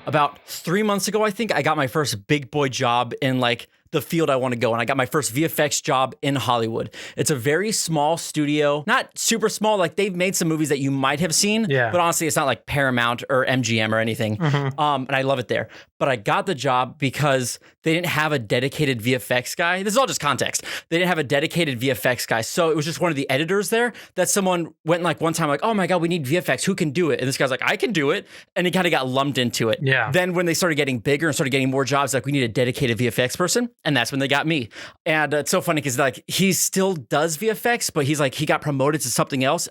about 3 months ago, I think I got my first big boy job in like the field I want to go. And I got my first VFX job in Hollywood. It's a very small studio, not super small. Like they've made some movies that you might have seen, but honestly, it's not like Paramount or MGM or anything. And I love it there. But I got the job because they didn't have a dedicated VFX guy. This is all just context. They didn't have a dedicated VFX guy. So it was just one of the editors there that someone went like one time like, oh my God, we need VFX. Who can do it? And this guy's like, I can do it. And he kind of got lumped into it. Yeah. Then when they started getting bigger and started getting more jobs, like we need a dedicated VFX person. And that's when they got me. And it's so funny because like he still does VFX, but he's like, he got promoted to something else.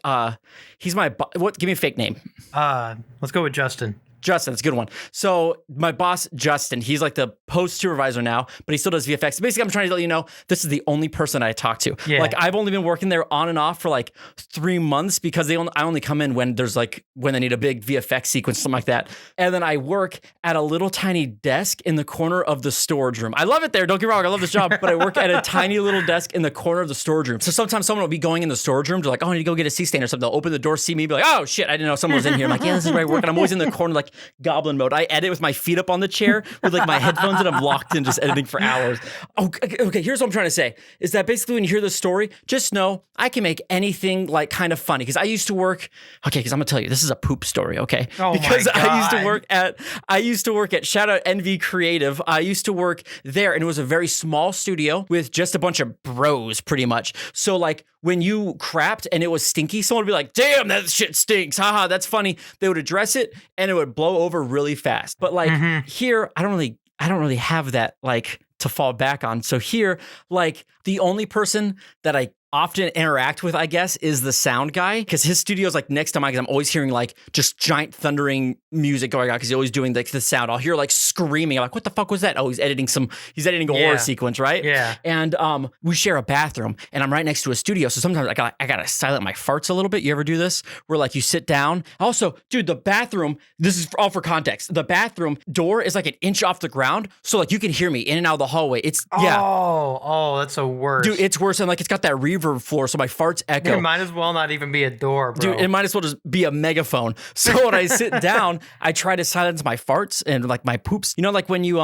He's my, give me a fake name. Let's go with Justin. Justin, that's a good one. So my boss, Justin, he's like the post supervisor now, but he still does VFX. Basically, I'm trying to let you know, this is the only person I talk to. Yeah. Like I've only been working there on and off for like 3 months because I only come in when there's like, when they need a big VFX sequence, something like that. And then I work at a little tiny desk in the corner of the storage room. I love it there. Don't get me wrong. I love this job, but I work at a tiny little desk in the corner of the storage room. So sometimes someone will be going in the storage room to like, oh, I need to go get a C-stain or something. They'll open the door, see me, be like, oh shit, I didn't know someone was in here. I'm like, yeah, this is where I work. And I'm always in the corner, like goblin mode. I edit with my feet up on the chair with like my headphones and I'm locked in just editing for hours. Okay, here's what I'm trying to say is that basically when you hear this story, just know I can make anything like kind of funny. Because I used to work, because I'm gonna tell you, this is a poop story, okay? Oh because my God. I used to work at shout out NV Creative. I used to work there and it was a very small studio with just a bunch of bros pretty much. So like when you crapped and it was stinky, someone would be like, damn, that shit stinks. Haha, that's funny. They would address it and it would blow over really fast. But like here, I don't really have that like to fall back on. So here, like the only person that I often interact with, I guess, is the sound guy because his studio's like next to mine because I'm always hearing like just giant thundering music going on because he's always doing like the sound. I'll hear like screaming. I'm like, what the fuck was that? Oh, he's editing a horror sequence, right? Yeah. And we share a bathroom and I'm right next to a studio. So sometimes I gotta silent my farts a little bit. You ever do this? Where like you sit down. Also, dude, the bathroom, this is all for context. The bathroom door is like an inch off the ground. So like you can hear me in and out of the hallway. Oh, that's the worst. Dude, it's worse. And like it's got that reverb floor, so my farts echo. It might as well not even be a door, bro. Dude, it might as well just be a megaphone. So when I sit down, I try to silence my farts and like my poops. You know, like when you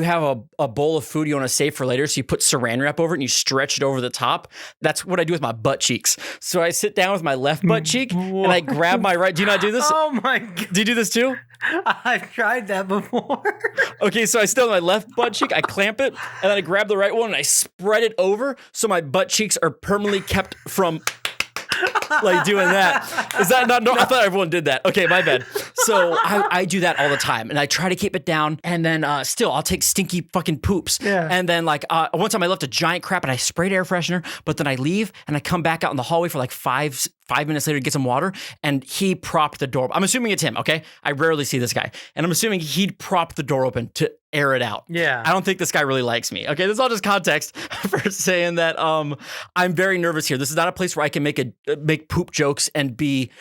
have a bowl of food you want to save for later, so you put saran wrap over it and you stretch it over the top. That's what I do with my butt cheeks. So I sit down with my left butt cheek and I grab my right. Do you not do this? Oh my God. Do you do this too? I've tried that before. Okay, so I still have my left butt cheek, I clamp it, and then I grab the right one and I spread it over so my butt cheeks are permanently kept from like doing that. Is that not? No, I thought everyone did that. Okay, my bad. So I do that all the time and I try to keep it down and then still I'll take stinky fucking poops. Yeah. And then like one time I left a giant crap and I sprayed air freshener, but then I leave and I come back out in the hallway for like five minutes later to get some water and he propped the door. I'm assuming it's him, okay? I rarely see this guy. And I'm assuming he'd prop the door open to air it out. Yeah. I don't think this guy really likes me. Okay, this is all just context for saying that I'm very nervous here. This is not a place where I can make poop jokes and be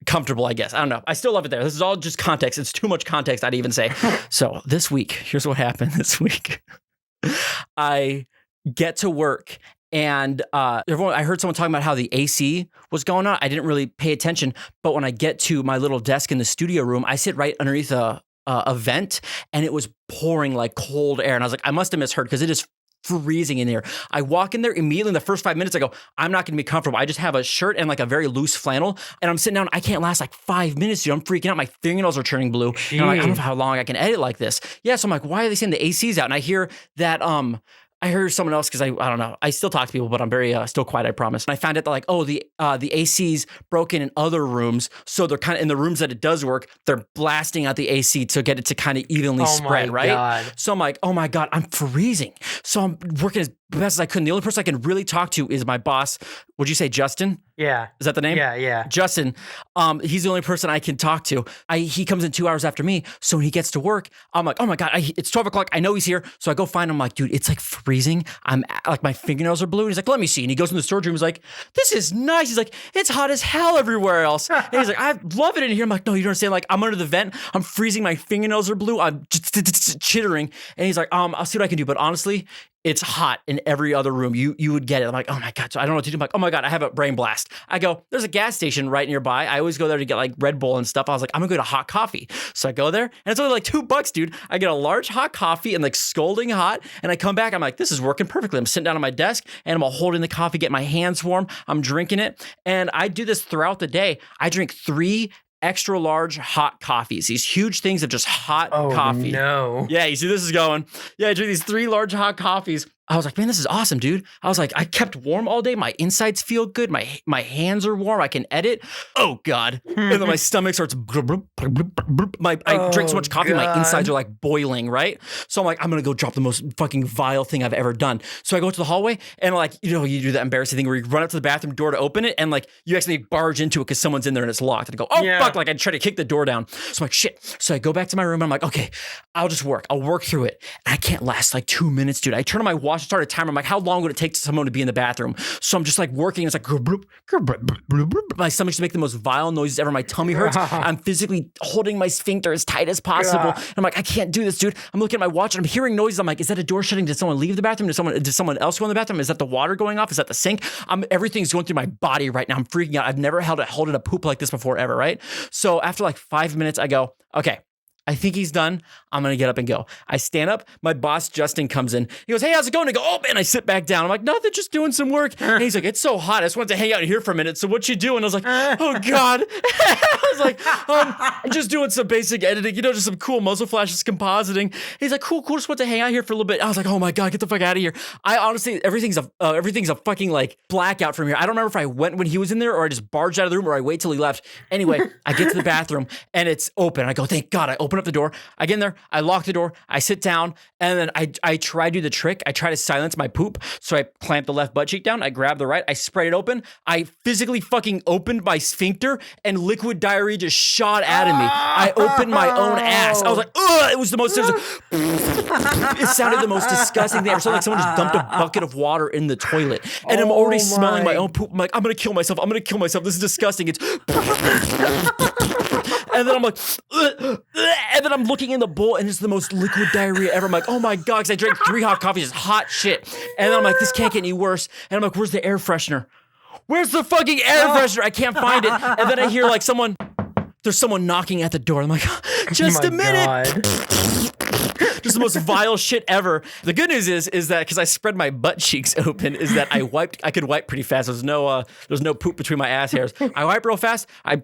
comfortable, I guess. I don't know. I still love it there. This is all just context. It's too much context, I'd even say. So this week, here's what happened this week. I get to work and I heard someone talking about how the AC was going on. I didn't really pay attention, but when I get to my little desk in the studio room, I sit right underneath a vent and it was pouring like cold air. And I was like, I must have misheard because it is freezing in here. I walk in there immediately in the first 5 minutes. I go, I'm not going to be comfortable. I just have a shirt and like a very loose flannel and I'm sitting down. I can't last like 5 minutes, dude. I'm freaking out. My fingernails are turning blue. And I'm like, I don't know how long I can edit like this. Yeah. So I'm like, why are they saying the AC's out? And I hear that, I heard someone else because I don't know. I still talk to people, but I'm very still quiet, I promise. And I found out that like, oh, the AC's broken in other rooms. So they're kind of in the rooms that it does work, they're blasting out the AC to get it to kind of evenly spread, right? God. So I'm like, oh my God, I'm freezing. So I'm working as best as I could. The only person I can really talk to is my boss. Would you say Justin? Yeah. Is that the name? Yeah. Justin. He's the only person I can talk to. He comes in 2 hours after me. So when he gets to work, I'm like, oh my God, it's 12 o'clock. I know he's here. So I go find him. I'm like, dude, it's like freezing. I'm like, my fingernails are blue. And he's like, let me see. And he goes in the storage room. He's like, this is nice. He's like, it's hot as hell everywhere else. And he's like, I love it in here. I'm like, no, you don't understand. Like, I'm under the vent. I'm freezing. My fingernails are blue. I'm just chittering. And he's like, I'll see what I can do. But honestly, it's hot in every other room. You would get it. I'm like, oh my God. So I don't know what to do. I'm like, oh my God, I have a brain blast. I go, there's a gas station right nearby. I always go there to get like Red Bull and stuff. I was like, I'm gonna go to hot coffee. So I go there and it's only like $2, dude. I get a large hot coffee and like scalding hot. And I come back, I'm like, this is working perfectly. I'm sitting down on my desk and I'm holding the coffee, get my hands warm. I'm drinking it. And I do this throughout the day. I drink 3 extra large hot coffees, these huge things of just hot coffee. No. Yeah, you see this is going. Yeah, I drink these 3 large hot coffees. I was like, man, this is awesome, dude. I was like, I kept warm all day. My insides feel good. My hands are warm. I can edit. Oh God. And then my stomach starts. I drink so much coffee, my insides are like boiling, right? So I'm like, I'm gonna go drop the most fucking vile thing I've ever done. So I go to the hallway and like, you know, you do that embarrassing thing where you run up to the bathroom door to open it and like you accidentally barge into it because someone's in there and it's locked. And I go, oh fuck, like I try to kick the door down. So I'm like, shit. So I go back to my room and I'm like, okay, I'll work through it. And I can't last like 2 minutes, dude. I turn on my watch, start a timer. I'm like, how long would it take someone to be in the bathroom? So I'm just like working. It's like, my stomach's make the most vile noises ever. My tummy hurts. I'm physically holding my sphincter as tight as possible. And I'm like, I can't do this, dude. I'm looking at my watch and I'm hearing noises. I'm like, is that a door shutting? Did someone leave the bathroom? Did someone else go in the bathroom? Is that the water going off? Is that the sink? Everything's going through my body right now. I'm freaking out. I've never held a poop like this before ever, right? So after like 5 minutes, I go, okay, I think he's done. I'm going to get up and go. I stand up. My boss, Justin, comes in. He goes, hey, how's it going? I go, oh, man. I sit back down. I'm like, nothing, just doing some work. And he's like, it's so hot. I just wanted to hang out here for a minute. So what you doing? I was like, oh, God. I was like, I'm just doing some basic editing, you know, just some cool muzzle flashes, compositing. He's like, cool. Just want to hang out here for a little bit. I was like, oh, my God, get the fuck out of here. I honestly, everything's a fucking like blackout from here. I don't remember if I went when he was in there or I just barged out of the room or I wait till he left. Anyway, I get to the bathroom and it's open. I go, thank God. I open up the door. I get in there. I lock the door. I sit down and then I try to do the trick. I try to silence my poop. So I clamp the left butt cheek down. I grab the right. I spread it open. I physically fucking opened my sphincter and liquid diarrhea just shot out of me. I opened my own ass. I was like, ugh, it was the most, it sounded the most disgusting thing ever. It sounded like someone just dumped a bucket of water in the toilet. And I'm already smelling my own poop. I'm like, I'm going to kill myself. This is disgusting. It's and then I'm like, and then I'm looking in the bowl and it's the most liquid diarrhea ever. I'm like, oh my God, because I drank 3 hot coffees, it's hot shit. And then I'm like, this can't get any worse. And I'm like, where's the air freshener? Where's the fucking air freshener? I can't find it. And then I hear like there's someone knocking at the door. I'm like, just a minute. Just the most vile shit ever. The good news is that because I spread my butt cheeks open, is that I could wipe pretty fast. There's no poop between my ass hairs. I wipe real fast. And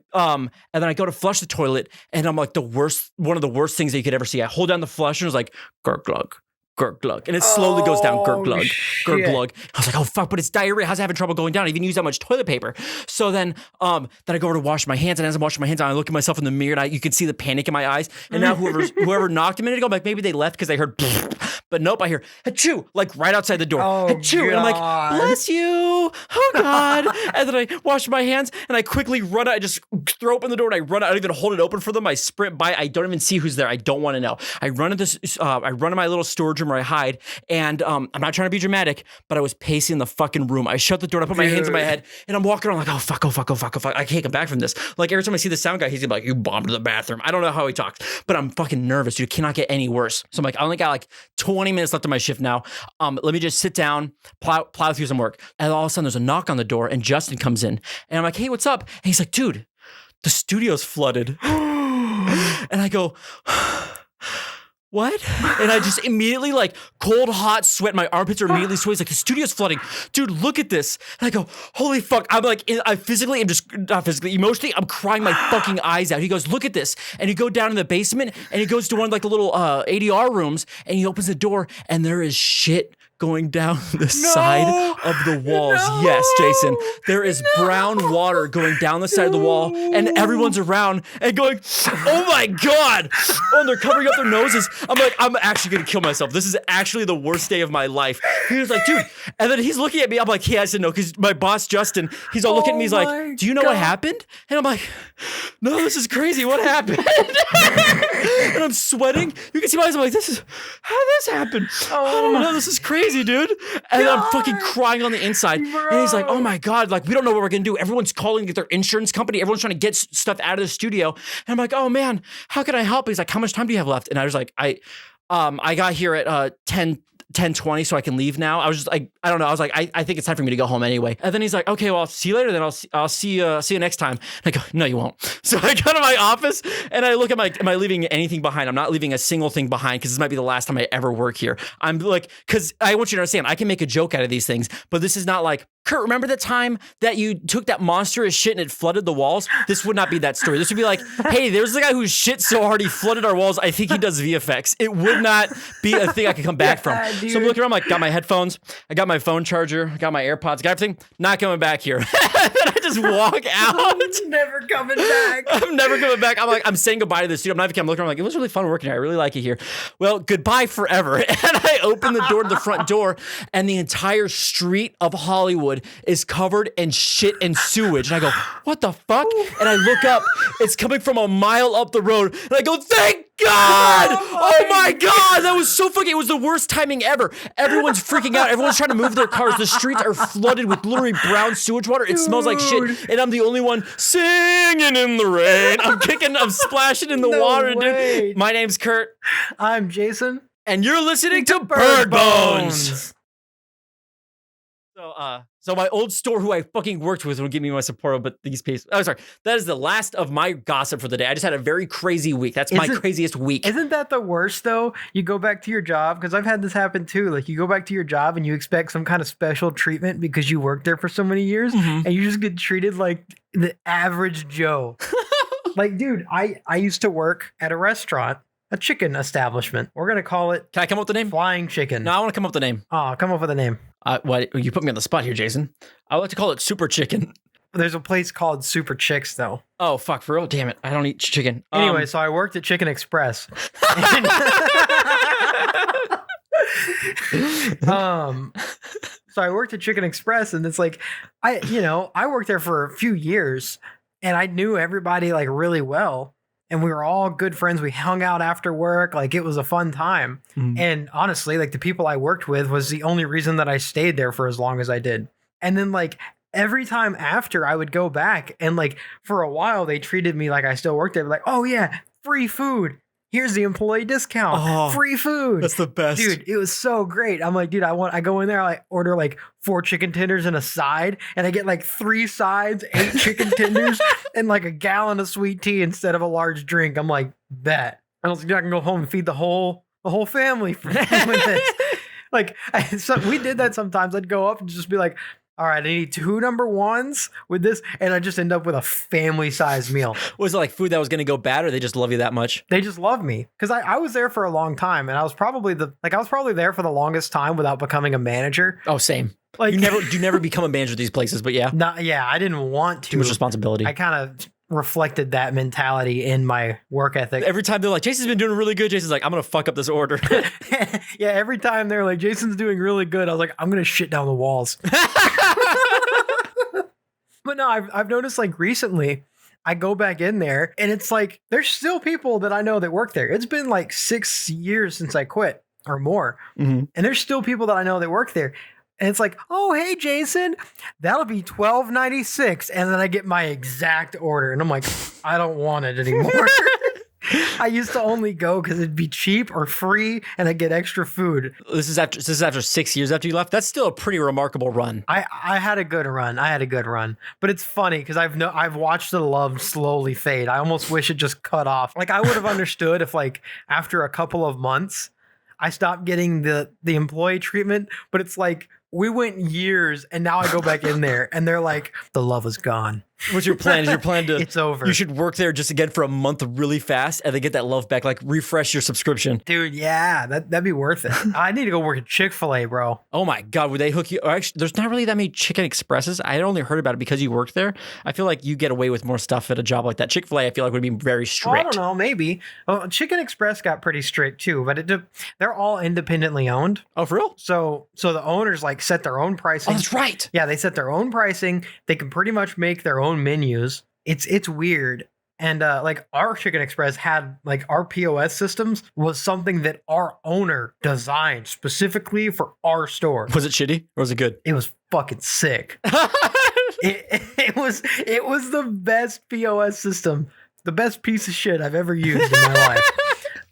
then I go to flush the toilet, and I'm like one of the worst things that you could ever see. I hold down the flush, and it was like gurk glug. Gurk glug. And it slowly goes down. Gurk glug. Gurk glug. I was like, oh fuck, but it's diarrhea. How's it having trouble going down? I even use that much toilet paper. So then I go over to wash my hands, and as I'm washing my hands, I look at myself in the mirror, and you can see the panic in my eyes. And now whoever knocked a minute ago, I'm like, maybe they left because they heard, but nope, I hear achoo, like right outside the door. Achoo. And I'm like, bless you. Oh God. And then I wash my hands, and I quickly run out. I just throw open the door, and I run out. I don't even hold it open for them. I sprint by. I don't even see who's there. I don't want to know. I run to my little storage room where I hide, and I'm not trying to be dramatic, but I was pacing the fucking room. I shut the door, I put my hands in my head, and I'm walking around like, oh fuck. I can't come back from this. Like every time I see the sound guy, he's gonna be like, you bombed the bathroom. I don't know how he talks, but I'm fucking nervous, dude. It cannot get any worse. So I'm like, I only got like 20 minutes left of my shift now. Let me just sit down, plow through some work. And all of a sudden there's a knock on the door, and Justin comes in, and I'm like, hey, what's up? And he's like, dude, the studio's flooded. And I go, what? And I just immediately like cold, hot sweat. My armpits are immediately sweaty. He's like, the studio's flooding. Dude, look at this. And I go, holy fuck. I'm like, I physically am just, not physically, emotionally, I'm crying my fucking eyes out. He goes, look at this. And you go down in the basement, and he goes to one of like the little ADR rooms, and he opens the door, and there is shit going down the side of the walls. No. Yes, Jason. There is brown water going down the side of the wall, and everyone's around and going, oh my God. Oh, and they're covering up their noses. I'm like, I'm actually going to kill myself. This is actually the worst day of my life. He was like, dude. And then he's looking at me. I'm like, yeah, I said no, because my boss, Justin, he's all looking at me. He's like, do you know what happened? And I'm like, no, this is crazy. What happened? And I'm sweating. You can see my eyes. I'm like, how did this happen? I don't know. This is crazy, dude. And I'm fucking crying on the inside. Bro. And he's like, oh my God, like, we don't know what we're going to do. Everyone's calling to get their insurance company. Everyone's trying to get stuff out of the studio. And I'm like, oh man, how can I help? He's like, how much time do you have left? And I was like, I got here at 10 10:20 so I can leave now. I was just like, I don't know. I was like, I think it's time for me to go home anyway. And then he's like, okay, well, I'll see you later. Then I'll see you next time. And I go, no, you won't. So I go to my office and I look at am I leaving anything behind? I'm not leaving a single thing behind because this might be the last time I ever work here. I'm like, because I want you to understand, I can make a joke out of these things, but this is not like, Kurt, remember that time that you took that monstrous shit and it flooded the walls? This would not be that story. This would be like, hey, there's the guy who shit so hard he flooded our walls. I think he does VFX. It would not be a thing I could come back from. Dude. So I'm looking around, I'm like, got my headphones, I got my phone charger, I got my AirPods, got everything. Not coming back here. And I just walk out. Never coming back. I'm never coming back. I'm saying goodbye to the studio. I'm looking around, I'm like, it was really fun working here. I really like it here. Well, goodbye forever. And I open the door to the front door, and the entire street of Hollywood is covered in shit and sewage. And I go, what the fuck? And I look up, it's coming from a mile up the road. And I go, thank God! Oh my God! That was so fucking, it was the worst timing ever. Everyone's freaking out. Everyone's trying to move their cars. The streets are flooded with literally brown sewage water. It smells like shit. And I'm the only one singing in the rain. I'm splashing in the water, dude. My name's Kurt. I'm Jason. And you're listening to Bird Bones. So my old store, who I fucking worked with, would give me my support, but these pieces. Oh, sorry. That is the last of my gossip for the day. I just had a very crazy week. That's my craziest week. Isn't that the worst though? You go back to your job, because I've had this happen too. Like you go back to your job and you expect some kind of special treatment because you worked there for so many years, and you just get treated like the average Joe. Like, dude, I used to work at a restaurant. A chicken establishment. We're going to call it... Can I come up with the name? Flying Chicken. No, I want to come up with the name. Oh, come up with a name. What? You put me on the spot here, Jason. I would like to call it Super Chicken. There's a place called Super Chicks, though. Oh, fuck, for real? Damn it. I don't eat chicken. Anyway, so I worked at Chicken Express. So I worked at Chicken Express, and it's like, I worked there for a few years, and I knew everybody like really well. And we were all good friends. We hung out after work. Like, it was a fun time. And honestly, like, the people I worked with was the only reason that I stayed there for as long as I did. And then, like, every time after, I would go back, and like, for a while, they treated me like I still worked there. Like, oh yeah, free food. Here's the employee discount. Free food. That's the best. Dude, it was so great. I'm like, dude, I go in there, I order like 4 chicken tenders and a side, and I get like 3 sides, 8 chicken tenders, and like a gallon of sweet tea instead of a large drink. I'm like, bet. I was like, I can go home and feed the whole family with this. Like, we did that sometimes. I'd go up and just be like, all right, I need 2 number 1s with this, and I just end up with a family-sized meal. Was it like food that was going to go bad, or they just love you that much? They just love me, because I was there for a long time, and I was probably there for the longest time without becoming a manager. Oh, same. Like, you never become a manager of these places, but yeah. I didn't want to. Too much responsibility. I kind of reflected that mentality in my work ethic. Every time they're like, Jason's been doing really good, Jason's like, I'm going to fuck up this order. Yeah, every time they're like, Jason's doing really good, I was like, I'm going to shit down the walls. But no, I've noticed like recently, I go back in there and it's like, there's still people that I know that work there. It's been like 6 years since I quit or more. And there's still people that I know that work there. And it's like, oh, hey, Jason, that'll be $12.96. And then I get my exact order. And I'm like, I don't want it anymore. I used to only go because it'd be cheap or free and I get extra food. This is after 6 years after you left. That's still a pretty remarkable run. I had a good run. But it's funny because I've watched the love slowly fade. I almost wish it just cut off. Like, I would have understood if like after a couple of months I stopped getting the employee treatment, but it's like we went years and now I go back in there and they're like, the love is gone. What's your plan? Is your plan to... It's over. You should work there just again for a month really fast and then get that love back, like refresh your subscription. Dude, yeah, that'd be worth it. I need to go work at Chick-fil-A, bro. Oh my God, would they hook you? Or actually, there's not really that many Chicken Expresses. I had only heard about it because you worked there. I feel like you get away with more stuff at a job like that. Chick-fil-A, I feel like would be very strict. I don't know, maybe. Well, Chicken Express got pretty strict too, but they're all independently owned. Oh, for real? So the owners like set their own pricing. Oh, that's right. Yeah, they set their own pricing. They can pretty much make their own menus. It's weird. And like our Chicken Express had like our POS systems was something that our owner designed specifically for our store. Was it shitty or was it good? It was fucking sick. it was the best POS system, the best piece of shit I've ever used in my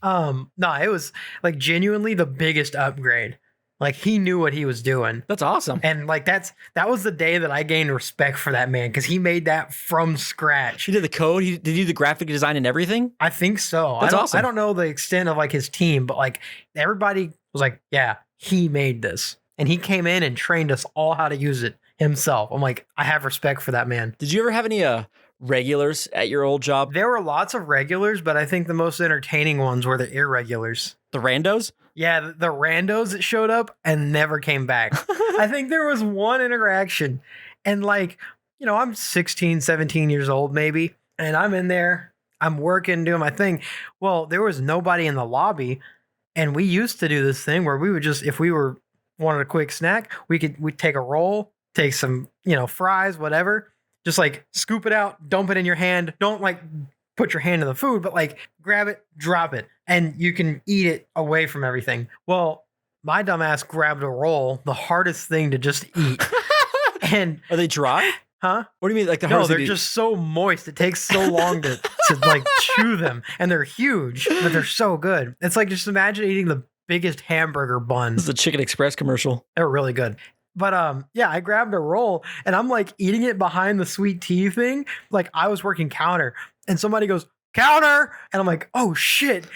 life. No, it was like genuinely the biggest upgrade. Like he knew what he was doing. That's awesome. And like that was the day that I gained respect for that man because he made that from scratch. He did the code. Did he do the graphic design and everything? I think so. That's awesome. I don't know the extent of like his team, but like everybody was like, yeah, he made this. And he came in and trained us all how to use it himself. I'm like, I have respect for that man. Did you ever have any regulars at your old job? There were lots of regulars, but I think the most entertaining ones were the irregulars. The randos? Yeah, the randos that showed up and never came back. I think there was one interaction and like, you know, I'm 16, 17 years old maybe, and I'm in there, I'm working, doing my thing. Well, there was nobody in the lobby, and we used to do this thing where we would just, if we wanted a quick snack, we'd take a roll, take some, you know, fries, whatever, just like scoop it out, dump it in your hand. Don't like put your hand in the food, but like grab it, drop it, and you can eat it away from everything. Well, my dumbass grabbed a roll, the hardest thing to just eat. And are they dry? Huh? What do you mean? Like no, they're just so moist. It takes so long to like chew them, and they're huge, but they're so good. It's like just imagine eating the biggest hamburger bun. This is a Chicken Express commercial. They're really good. But yeah, I grabbed a roll and I'm like eating it behind the sweet tea thing. Like I was working counter and somebody goes, counter. And I'm like, oh shit.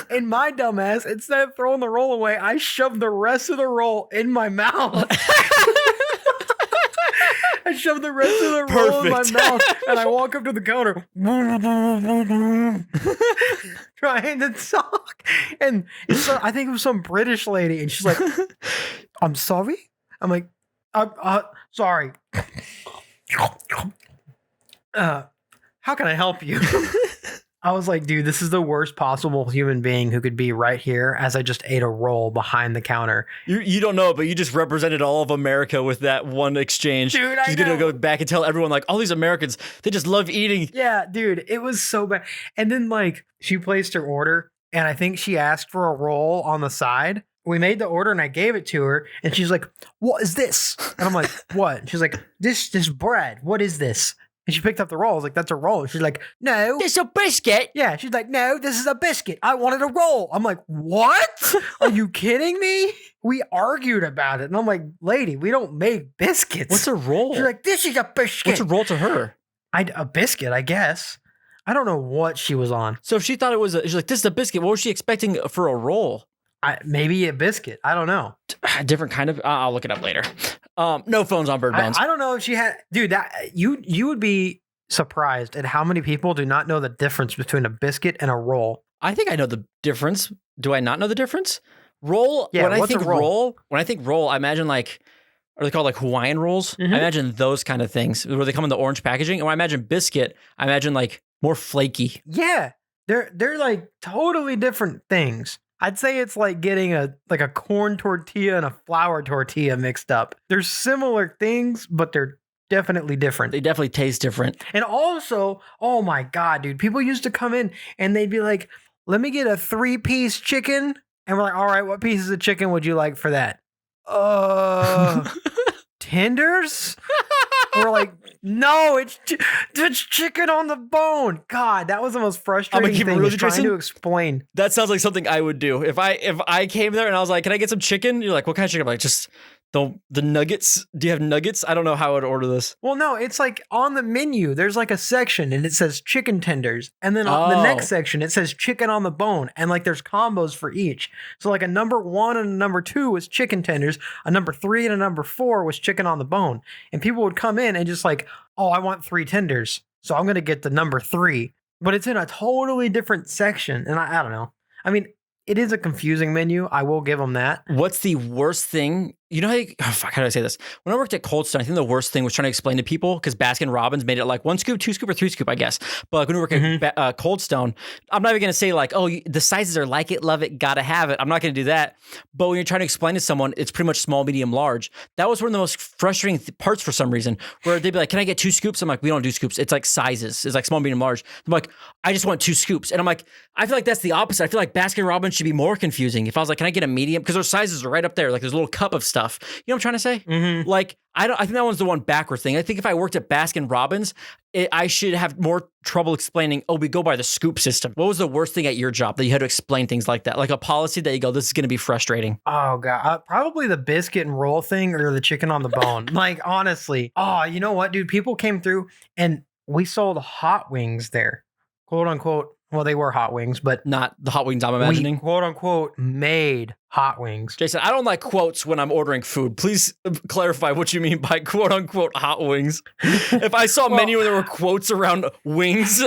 And my dumbass, instead of throwing the roll away, I shoved the rest of the roll in my mouth. I shoved the rest of the roll in my mouth and I walk up to the counter trying to talk. And I think it was some British lady and she's like, I'm sorry. I'm like, sorry. How can I help you? I was like, dude, this is the worst possible human being who could be right here as I just ate a roll behind the counter. You don't know, but you just represented all of America with that one exchange. Dude, She's going to go back and tell everyone, like, all these Americans, they just love eating. Yeah, dude, it was so bad. And then, like, she placed her order, and I think she asked for a roll on the side. We made the order and I gave it to her and she's like, what is this? And I'm like, what? And she's like, this bread. What is this? And she picked up the roll. I was like, that's a roll. And she's like, no. It's a biscuit. Yeah. She's like, no, this is a biscuit. I wanted a roll. I'm like, what? Are you kidding me? We argued about it. And I'm like, lady, we don't make biscuits. What's a roll? She's like, this is a biscuit. What's a roll to her? A biscuit, I guess. I don't know what she was on. So if she thought it was, she's like, this is a biscuit. What was she expecting for a roll? Maybe a biscuit. I don't know. A different kind of. I'll look it up later. No phones on Bird Bones. I don't know if she had. Dude, that you would be surprised at how many people do not know the difference between a biscuit and a roll. I think I know the difference. Do I not know the difference? Roll. Yeah. When I what's think a roll? when I think roll, I imagine like. Are they called like Hawaiian rolls? Mm-hmm. I imagine those kind of things where they come in the orange packaging. And when I imagine biscuit, I imagine like more flaky. Yeah, they're like totally different things. I'd say it's like getting a corn tortilla and a flour tortilla mixed up. They're similar things, but they're definitely different. They definitely taste different. And also, oh my God, dude, people used to come in and they'd be like, let me get a 3-piece chicken. And we're like, all right, what pieces of chicken would you like for that? Tenders? We're like, no, it's chicken on the bone. God, that was the most frustrating thing. Really trying to explain. That sounds like something I would do. If I came there and I was like, can I get some chicken? You're like, what kind of chicken? I'm like, just the nuggets. Do you have nuggets? I don't know how I would order this. Well, no, it's like on the menu, there's like a section and it says chicken tenders. And then on the next section, it says chicken on the bone. And like there's combos for each. So like a number 1 and a number 2 was chicken tenders. A number 3 and a number 4 was chicken on the bone. And people would come in and just like, oh, I want 3 tenders. So I'm going to get the number 3. But it's in a totally different section. And I don't know. I mean, it is a confusing menu. I will give them that. What's the worst thing? You know how do I say this? When I worked at Cold Stone, I think the worst thing was trying to explain to people because Baskin Robbins made it like 1 scoop, 2 scoop, or 3 scoop, I guess. But like when we work at Cold Stone, I'm not even going to say like, oh, the sizes are like it, love it, gotta have it. I'm not going to do that. But when you're trying to explain to someone, it's pretty much small, medium, large. That was one of the most frustrating parts for some reason, where they'd be like, can I get 2 scoops? I'm like, we don't do scoops. It's like sizes. It's like small, medium, large. I'm like, I just want 2 scoops. And I'm like, I feel like that's the opposite. I feel like Baskin Robbins should be more confusing. If I was like, can I get a medium? Because their sizes are right up there. Like there's a little cup of stuff. You know what I'm trying to say? Mm-hmm. Like, I think that one's the one backward thing. I think if I worked at Baskin Robbins, I should have more trouble explaining, oh, we go by the scoop system. What was the worst thing at your job that you had to explain things like that? Like a policy that you go, this is going to be frustrating. Oh, God. Probably the biscuit and roll thing or the chicken on the bone. Like, honestly. Oh, you know what, dude? People came through and we sold hot wings there. Quote unquote. Well, they were hot wings, but Not the hot wings I'm imagining. we quote unquote made hot wings. Jason, I don't like quotes when I'm ordering food. Please clarify what you mean by quote unquote hot wings. If I saw a menu and there were quotes around wings.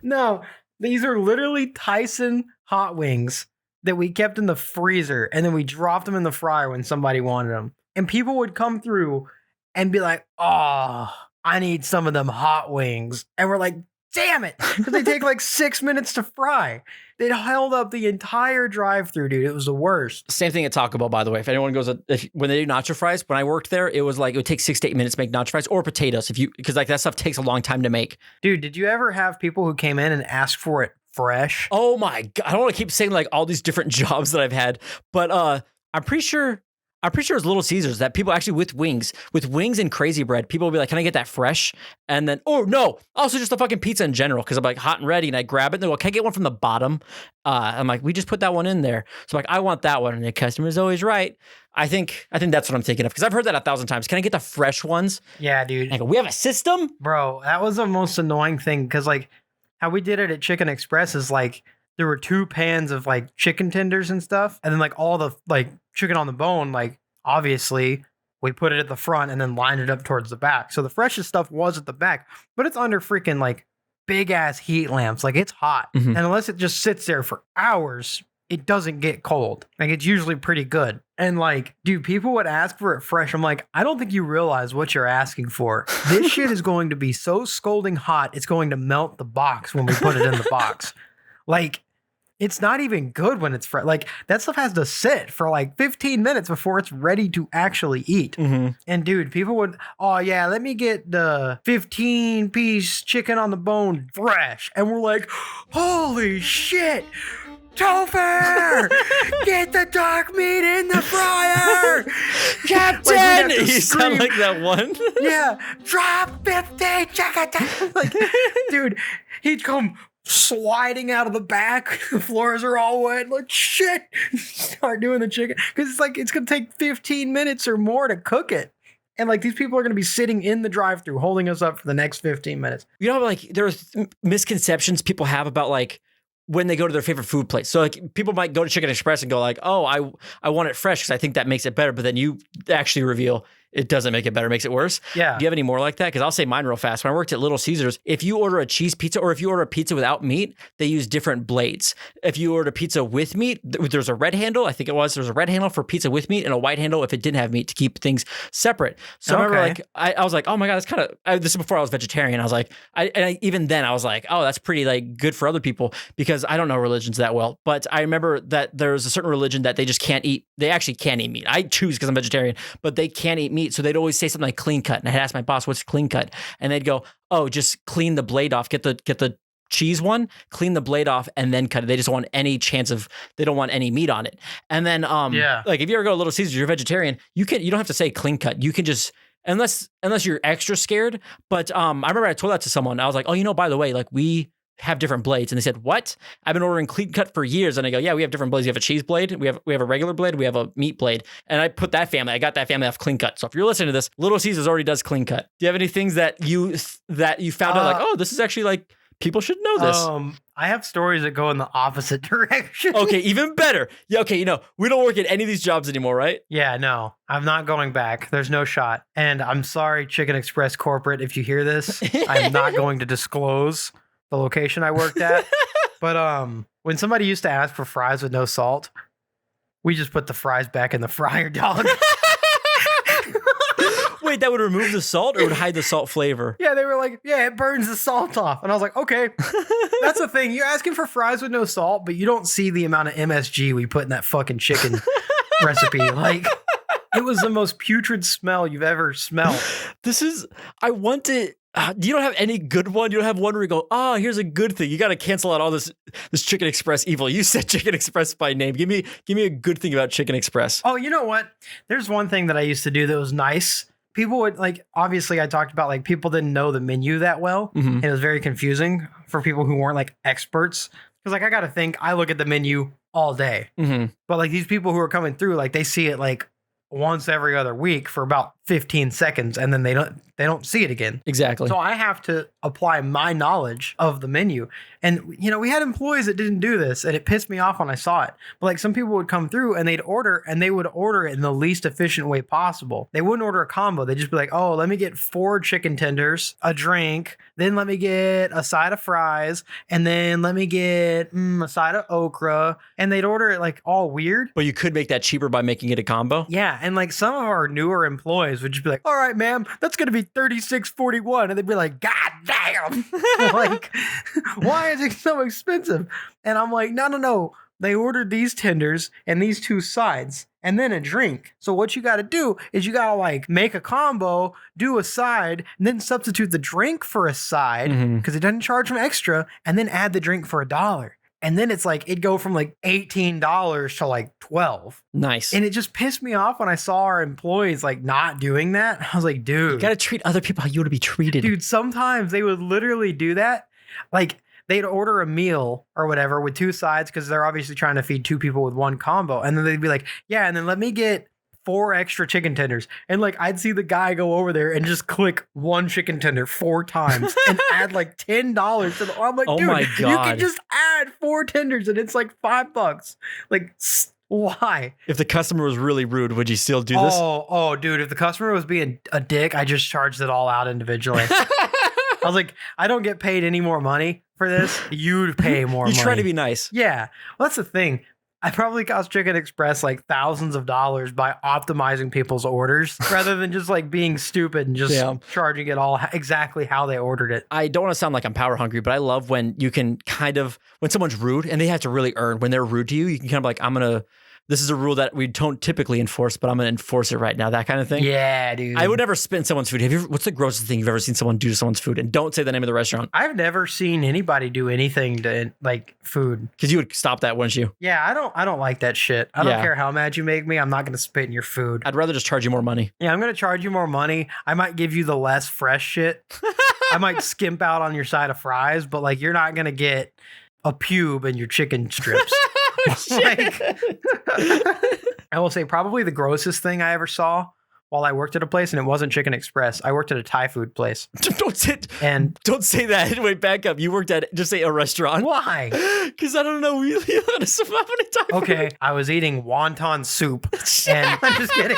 No, these are literally Tyson hot wings that we kept in the freezer and then we dropped them in the fryer when somebody wanted them. And people would come through and be like, oh, I need some of them hot wings. And we're like, damn it. Because they take like 6 minutes to fry. They held up the entire drive-through, dude. It was the worst. Same thing at Taco Bell, by the way. If anyone goes, when they do nacho fries, when I worked there, it was like, it would take 6 to 8 minutes to make nacho fries or potatoes because like that stuff takes a long time to make. Dude, did you ever have people who came in and asked for it fresh? Oh my God. I don't want to keep saying like all these different jobs that I've had, but I'm pretty sure it was Little Caesars that people actually with wings and crazy bread, people will be like, can I get that fresh? And then, oh no, also just the fucking pizza in general. Cause I'm like hot and ready and I grab it and they go, can I get one from the bottom? I'm like, we just put that one in there. So I'm like, I want that one. And the customer's always right. I think that's what I'm thinking of. Cause I've heard that 1,000 times. Can I get the fresh ones? Yeah, dude. And I go, we have a system? Bro, that was the most annoying thing. Cause like how we did it at Chicken Express is like, there were 2 pans of like chicken tenders and stuff. And then like all the like chicken on the bone, like, obviously, we put it at the front and then lined it up towards the back. So the freshest stuff was at the back, but it's under freaking like big ass heat lamps. Like it's hot. Mhm. And unless it just sits there for hours, it doesn't get cold. Like it's usually pretty good. And like, dude, people would ask for it fresh. I'm like, I don't think you realize what you're asking for. This shit is going to be so scalding hot, it's going to melt the box when we put it in the box. Like, it's not even good when it's fresh. Like that stuff has to sit for like 15 minutes before it's ready to actually eat. Mm-hmm. And dude, people would, oh yeah, let me get the 15-piece chicken on the bone fresh. And we're like, holy shit, Topher, get the dark meat in the fryer. Captain! Like, You sound like that one. Yeah, drop 50 chicken. Like, dude, he'd come sliding out of the back. The floors are all wet. Like, shit. Start doing the chicken. Because it's like, it's going to take 15 minutes or more to cook it. And like, these people are going to be sitting in the drive-thru holding us up for the next 15 minutes. You know, like there's misconceptions people have about like when they go to their favorite food place. So like people might go to Chicken Express and go like, oh, I want it fresh because I think that makes it better. But then you actually reveal it doesn't make it better, it makes it worse. Yeah. Do you have any more like that? Because I'll say mine real fast. When I worked at Little Caesars, if you order a cheese pizza or if you order a pizza without meat, they use different blades. If you order pizza with meat, there's a red handle. I think it was. There's a red handle for pizza with meat and a white handle if it didn't have meat to keep things separate. So I remember like, I was like, oh my God, that's kind of, this is before I was vegetarian. I was like, even then I was like, oh, that's pretty like good for other people because I don't know religions that well. But I remember that there's a certain religion that they just can't eat. They actually can't eat meat. I choose because I'm vegetarian, but they can't eat meat. So they'd always say something like clean cut. And I had asked my boss, what's clean cut? And they'd go, oh, just clean the blade off, get the cheese one, clean the blade off and then cut it. They just want any chance of, they don't want any meat on it. And then, like if you ever go to Little Caesars, you're a vegetarian, you don't have to say clean cut. You can just, unless you're extra scared. But, I remember I told that to someone. I was like, oh, by the way, like we have different blades. And they said, what? I've been ordering clean cut for years. And I go, yeah, we have different blades. We have a cheese blade. We have a regular blade. We have a meat blade. And I got that family off clean cut. So if you're listening to this, Little Caesars already does clean cut. Do you have any things that you found out like, oh, this is actually like, people should know this? I have stories that go in the opposite direction. Okay, even better. Yeah, okay, we don't work at any of these jobs anymore, right? Yeah, no, I'm not going back. There's no shot. And I'm sorry, Chicken Express corporate, if you hear this, I'm not going to disclose the location I worked at. But when somebody used to ask for fries with no salt, we just put the fries back in the fryer, dog. Wait, that would remove the salt or would hide the salt flavor? Yeah, they were like, yeah, it burns the salt off. And I was like, okay, that's the thing. You're asking for fries with no salt, but you don't see the amount of MSG we put in that fucking chicken recipe. Like, it was the most putrid smell you've ever smelled. I want to You don't have any good one. You don't have one where you go, oh, here's a good thing. You got to cancel out all this Chicken Express evil. You said Chicken Express by name. Give me a good thing about Chicken Express. Oh, you know what? There's one thing that I used to do that was nice. People would like, obviously I talked about like people didn't know the menu that well. Mhm. It was very confusing for people who weren't like experts. Cause like, I got to think, I look at the menu all day, Mhm. but like these people who are coming through, like they see it like once every other week for about 15 seconds. And then they don't see it again. Exactly. So I have to apply my knowledge of the menu. And, you know, we had employees that didn't do this and it pissed me off when I saw it. But like some people would come through and they'd order and they would order it in the least efficient way possible. They wouldn't order a combo. They'd just be like, oh, let me get 4 chicken tenders, a drink, then let me get a side of fries, and then let me get a side of okra. And they'd order it like all weird. But you could make that cheaper by making it a combo. Yeah. And like some of our newer employees would just be like, all right, ma'am, that's going to be $36.41. And they'd be like, God damn. Like, why is it so expensive? And I'm like, no. They ordered these tenders and these 2 sides and then a drink. So what you got to do is you got to like make a combo, do a side, and then substitute the drink for a side because it doesn't charge them extra, and then add the drink for $1. And then it's like, it'd go from like $18 to like $12. Nice. And it just pissed me off when I saw our employees like not doing that. I was like, dude. You got to treat other people how you want to be treated. Dude, sometimes they would literally do that. Like they'd order a meal or whatever with 2 sides because they're obviously trying to feed 2 people with 1 combo. And then they'd be like, yeah, and then let me get 4 extra chicken tenders. And like I'd see the guy go over there and just click 1 chicken tender 4 times and add like $10 to the. I'm like, Oh dude, my you God. can just add 4 tenders and it's like $5. Like, why? If the customer was really rude, would you still do this? Oh, dude, if the customer was being a dick, I just charged it all out individually. I was like, I don't get paid any more money for this. You'd pay more money. You try to be nice. Yeah. Well, that's the thing. I probably cost Chicken Express like thousands of dollars by optimizing people's orders rather than just like being stupid and just charging it all exactly how they ordered it. I don't want to sound like I'm power hungry, but I love when you can kind of, when someone's rude and they have to really earn, when they're rude to you, you can kind of like, this is a rule that we don't typically enforce, but I'm going to enforce it right now. That kind of thing. Yeah, dude. I would never spit in someone's food. What's the grossest thing you've ever seen someone do to someone's food? And don't say the name of the restaurant. I've never seen anybody do anything to like food. Because you would stop that, wouldn't you? Yeah, I don't like that shit. I don't care how mad you make me. I'm not going to spit in your food. I'd rather just charge you more money. Yeah, I'm going to charge you more money. I might give you the less fresh shit. I might skimp out on your side of fries, but like you're not going to get a pube in your chicken strips. Like, I will say probably the grossest thing I ever saw while I worked at a place, and it wasn't Chicken Express. I worked at a Thai food place. Don't say that. Wait, back up. You worked at, just say a restaurant. Why? Because I don't know really how to survive on a Thai food. Okay, I was eating wonton soup, and I'm just kidding.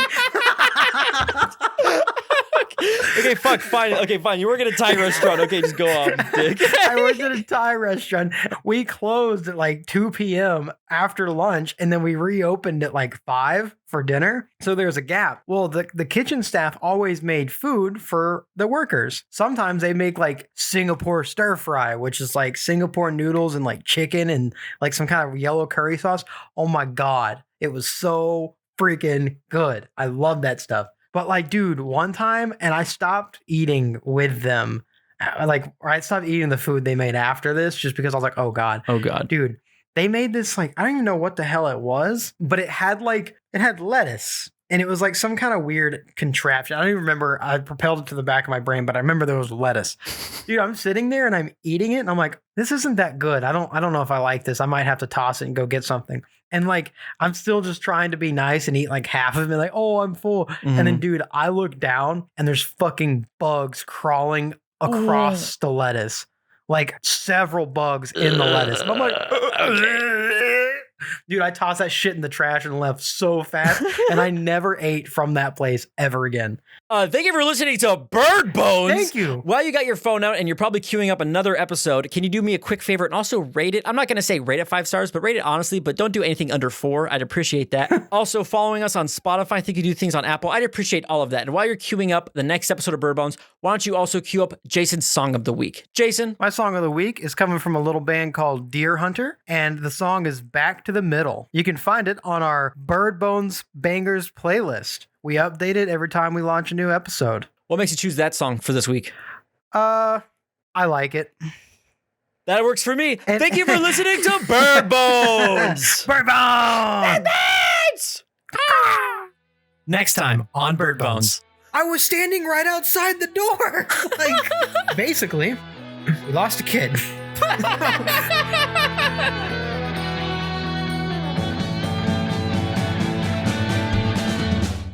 Okay, fine. Okay, fine. You work at a Thai restaurant. Okay, just go on, dick. I worked at a Thai restaurant. We closed at like 2 p.m. after lunch, and then we reopened at like 5 for dinner. So there's a gap. Well, the kitchen staff always made food for the workers. Sometimes they make like Singapore stir fry, which is like Singapore noodles and like chicken and like some kind of yellow curry sauce. Oh my God. It was so freaking good. I love that stuff. But like, dude, one time, and I stopped eating with them. Like, I stopped eating the food they made after this just because I was like, oh God. Oh God. Dude, they made this like, I don't even know what the hell it was, but it had lettuce. And it was like some kind of weird contraption. I don't even remember. I propelled it to the back of my brain, but I remember there was lettuce. Dude, I'm sitting there and I'm eating it and I'm like, this isn't that good. I don't know if I like this. I might have to toss it and go get something. And like, I'm still just trying to be nice and eat like half of it. Like, oh, I'm full. Mm-hmm. And then, dude, I look down and there's fucking bugs crawling across the lettuce. Like several bugs in the lettuce. And I'm like, dude, I tossed that shit in the trash and left so fast. And I never ate from that place ever again. Thank you for listening to Bird Bones. Thank you. While you got your phone out and you're probably queuing up another episode, can you do me a quick favor and also rate it? I'm not going to say rate it 5 stars, but rate it honestly, but don't do anything under 4. I'd appreciate that. Also, following us on Spotify. I think you do things on Apple. I'd appreciate all of that. And while you're queuing up the next episode of Bird Bones, why don't you also queue up Jason's Song of the Week? Jason? My Song of the Week is coming from a little band called Dearhunter, and the song is Back to the Middle. You can find it on our Bird Bones Bangers playlist. We update it every time we launch a new episode. What makes you choose that song for this week? I like it. That works for me. And- Thank you for listening to Bird Bones. Bird Bones! Next time on Bird Bones. I was standing right outside the door. Like, basically, we lost a kid.